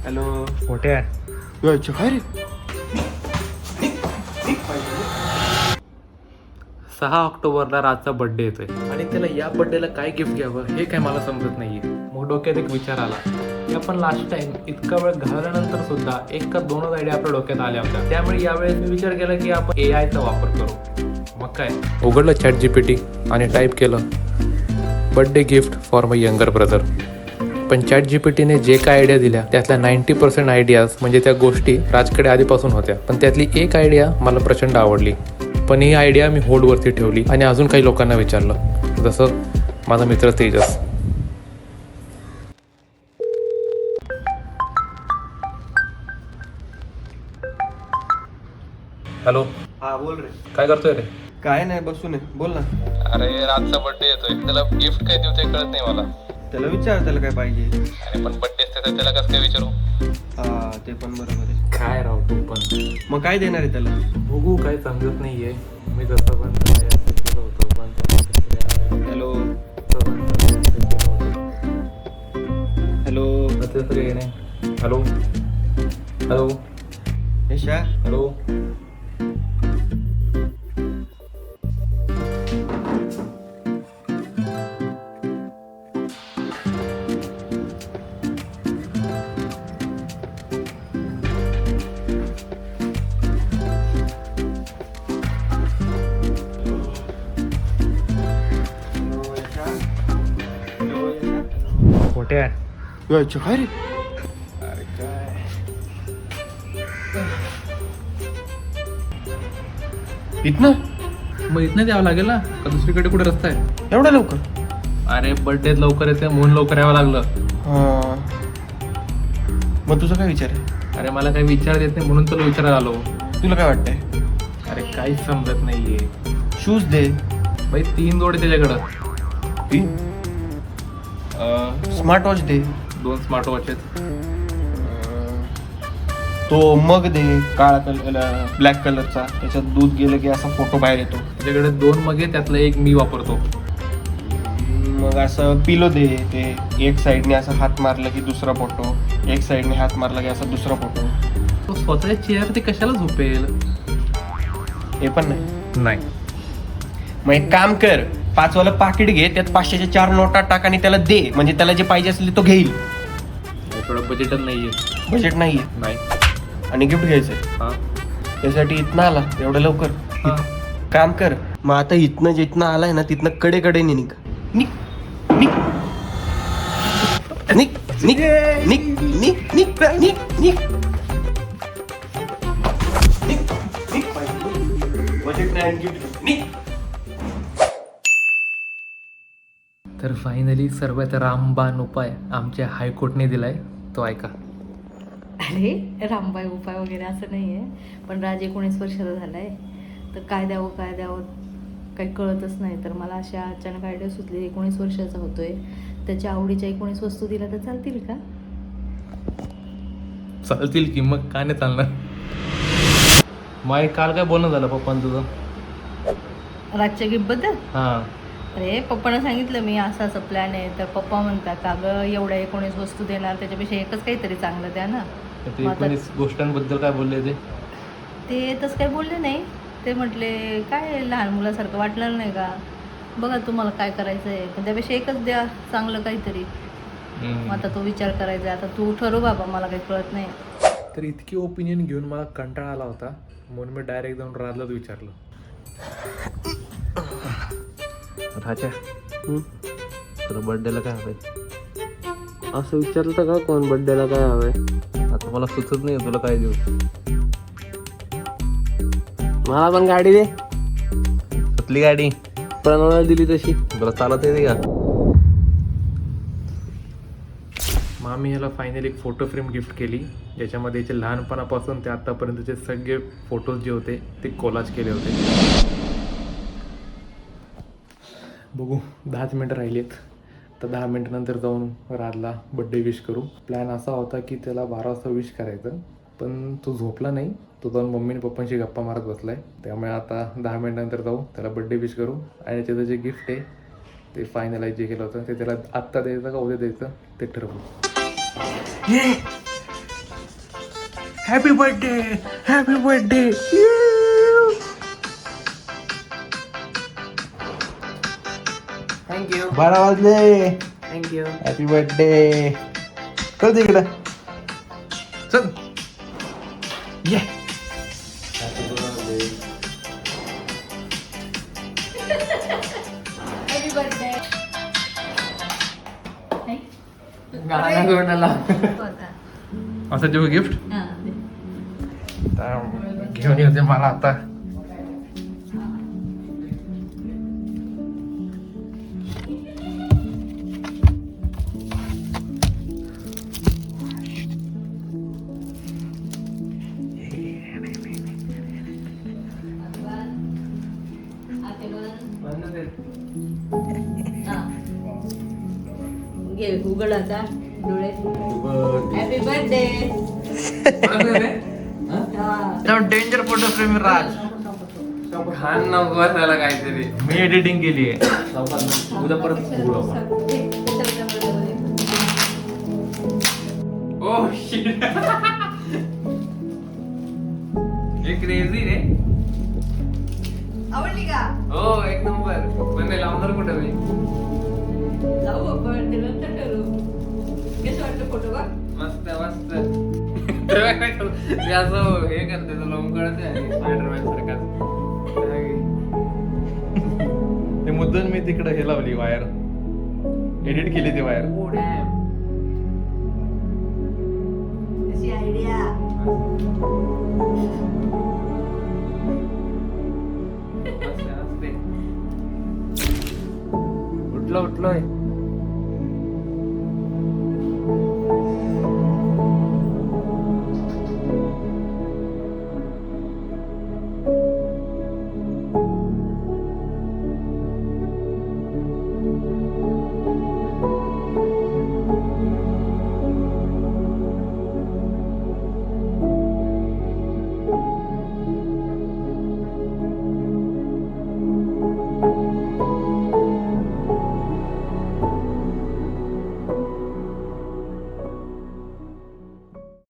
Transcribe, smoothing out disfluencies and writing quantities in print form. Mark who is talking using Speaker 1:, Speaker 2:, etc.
Speaker 1: Hello
Speaker 2: मोठे
Speaker 1: काय रे?
Speaker 2: 6 ऑक्टोबरला राजचा बर्थडे येतोय आणि त्याला या बर्थडेला काय गिफ्ट घ्यावं हे काय मला समजत नाहीये. मग डोक्यात एक विचार आला की आपण लास्ट टाइम इतका वेळ घालवल्यानंतर सुद्धा एक का दोनच आयडिया आपल्या डोक्यात आल्या होत्या. त्यामुळे यावेळेस मी विचार केला की आपण AI चा वापर करू. मग काय उघडलं ChatGPT आणि टाईप केलं birthday gift for my younger brother. पण ChatGPTने जे काय आयडिया दिल्या त्यातल्या 90% आयडियाज म्हणजे त्या गोष्टी राजकडे आधीपासून होत्या. पण त्यातली एक आयडिया मला प्रचंड आवडली. पण ही आयडिया मी होल्डवरती ठेवली आणि अजून काही लोकांना विचारलं, जसं माझा मित्र तेजस. हॅलो,
Speaker 1: हा बोल रे.
Speaker 2: काय करतोय रे?
Speaker 1: काय नाही, बसून आहे. बोल ना.
Speaker 2: अरे राजचा बर्थडे येतोय, त्याला गिफ्ट काय देऊ ते कळत नाही मला.
Speaker 1: त्याला विचार, त्याला काय पाहिजे.
Speaker 2: अरे पण बर्थडे असते तर त्याला कसं काय विचारू?
Speaker 1: हा ते पण बरोबर आहे.
Speaker 2: काय राव तू पण.
Speaker 1: मग काय देणार आहे त्याला?
Speaker 2: बघू, काय समजत नाहीये. मी जसं पण त्याला असं केलं होतं पण
Speaker 1: हॅलो
Speaker 2: नाही. Hello hello
Speaker 1: Yasha.
Speaker 2: हॅलो. मोठे
Speaker 1: काय रे?
Speaker 2: अरे काय
Speaker 1: इथनं
Speaker 2: मग इथनं द्यावं लागेल ना का दुसरीकडे कुठे रस्ता आहे?
Speaker 1: एवढा लवकर?
Speaker 2: अरे बर्थडे लवकर येते म्हणून लवकर यावं लागलं.
Speaker 1: हा, मग तुझा काय विचार आहे?
Speaker 2: अरे मला काही विचार येत नाही म्हणून तुला विचारायला आलो.
Speaker 1: तुला काय वाटतंय?
Speaker 2: अरे काहीच समजत नाहीये.
Speaker 1: शूज दे.
Speaker 2: बाई 3 जोडे त्याच्याकडं.
Speaker 1: स्मार्ट वॉच दे.
Speaker 2: 2 स्मार्ट वॉच आहेत.
Speaker 1: तो मग दे काळा कलर ब्लॅक कलरचा, त्याच्यात दूध गेलं की असा फोटो बाहेर येतो.
Speaker 2: त्याच्याकडे 2 मग आहे, त्यातलं एक मी वापरतो.
Speaker 1: मग असं पिलो दे. ते एक साईडने असं हात मारलं की दुसरा फोटो, एक साईडने हात मारला की असा दुसरा फोटो.
Speaker 2: तो स्वतःच्या चेअर ते कशाला झोपेल?
Speaker 1: हे पण नाही.
Speaker 2: नाही.
Speaker 1: मग एक काम कर, 5 वाला पाकिट घे, त्यात 500च्या 4 नोटा टाक आणि त्याला दे. म्हणजे त्याला जे पाहिजे असेल तो घेईल.
Speaker 2: थोडं बजेटच नाहीये.
Speaker 1: बजेट नाहीये
Speaker 2: नाही.
Speaker 1: आणि गिफ्ट घ्यायचंय.
Speaker 2: हा
Speaker 1: त्यासाठी इथनं आला एवढं लवकर?
Speaker 2: हा.
Speaker 1: काम कर मग, आता इथनं जिथनं आलाय ना तिथनं कडे निघ. निघ निघ निघ निघ निघ निघ निघ निघ निघ. बजेट नाही गिफ्ट निघ.
Speaker 2: तर फायनली सर्वात रामबाण उपाय आमच्या हायकोर्टने दिलाय, तो ऐका.
Speaker 3: अरे रामबाई उपाय वगैरे असं नाही आहे, पण राज 19 वर्षाचा झाला आहे, तर काय द्यावं काही कळतच नाही. तर मला अशा अचानक आयडिया सुचली. 19 वर्षाचा होतोय, त्याच्या आवडीच्या 19 वस्तू दिल्या तर चालतील का?
Speaker 2: चालतील की, मग काय नाही चालणार. माय काल काय बोलणं झालं पप्पा तुझं
Speaker 3: राजच्या गिफ्टबद्दल?
Speaker 2: हां.
Speaker 3: अरे पप्पानं सांगितलं मी असं प्लॅन आहे, तर पप्पा म्हणतात का गं एवढ्या 19 वस्तू देणार, त्याच्यापेक्षा एकच काहीतरी चांगलं द्या ना.
Speaker 2: ते 19 गोष्टांबद्दल काय बोलले
Speaker 3: ते तसं काही बोलले नाही. ते म्हटले काय लहान मुलासारखं वाटलं नाही का, बघा तुम्हाला काय करायचं आहे, पण त्यापेक्षा एकच द्या चांगलं काहीतरी. मग आता तो विचार करायचा आहे. आता तू ठरव बाबा, मला काही कळत नाही.
Speaker 2: तर इतकी ओपिनियन घेऊन मला कंटाळा आला होता म्हणून मी डायरेक्ट जाऊन राजलाच विचारलं. राजा, तुला बर्थडेला काय हवंय?
Speaker 1: असं विचारलं का कोण बर्थडेला काय हवंय?
Speaker 2: आता मला सुचत नाही तुला काय देऊ.
Speaker 1: मला पण गाडी दे.
Speaker 2: कुठली गाडी?
Speaker 1: प्रणवला दिली तशी.
Speaker 2: तुला चालत येते का? मग आम्ही ह्याला फायनली एक फोटो फ्रेम गिफ्ट केली, ज्याच्यामध्ये याचे लहानपणापासून ते आत्तापर्यंतचे सगळे फोटोज जे होते ते कोलाज केले होते. बघू 10 मिनटं राहिलीत, तर 10 मिनटानंतर जाऊन राजला बड्डे विश करू. प्लॅन असा होता की त्याला 12 वाजता विश करायचं, पण तो झोपला नाही. तो जाऊन मम्मी आणि पप्पांशी गप्पा मारत बसलाय. त्यामुळे आता 10 मिनटानंतर जाऊ, त्याला बड्डे विश करू आणि त्याचं जे गिफ्ट आहे ते फायनलाइज जे केलं होतं ते त्याला आत्ता द्यायचं का उद्या द्यायचं ते ठरवू. Happy birthday, happy birthday.
Speaker 1: Thank you
Speaker 4: 12 वाजले.
Speaker 1: थँक्यू.
Speaker 4: Happy birthday. चल तिकडं.
Speaker 2: चल ये.
Speaker 3: Happy birthday.
Speaker 1: गाणं कोणाला?
Speaker 2: असं देऊ गिफ्ट घेऊन येते मला आता.
Speaker 3: घे उघड आता डोळे. Happy birthday.
Speaker 2: Danger photo frame Raj.
Speaker 1: घाण नको बसायला काहीतरी.
Speaker 2: मी एडिटिंग केली आहे. उद्या परत बघू आपण.
Speaker 1: Oh shit. हे क्रेझी रे.
Speaker 3: आवडली का?
Speaker 1: हो एक नंबर. पण लावणार कुठं मी?
Speaker 3: जाऊ आपण ते नंतर ठरवू. कसं वाटतं फोटो बघ?
Speaker 1: मस्त मस्त. मी असं हे करते तुला कळत आहे स्पायडरमॅन सारखा.
Speaker 2: ते मुद्दन मी तिकडे हे लावली वायर. एडिट केली ती वायर.
Speaker 3: कशी आयडिया?
Speaker 1: उठलो उठलोय.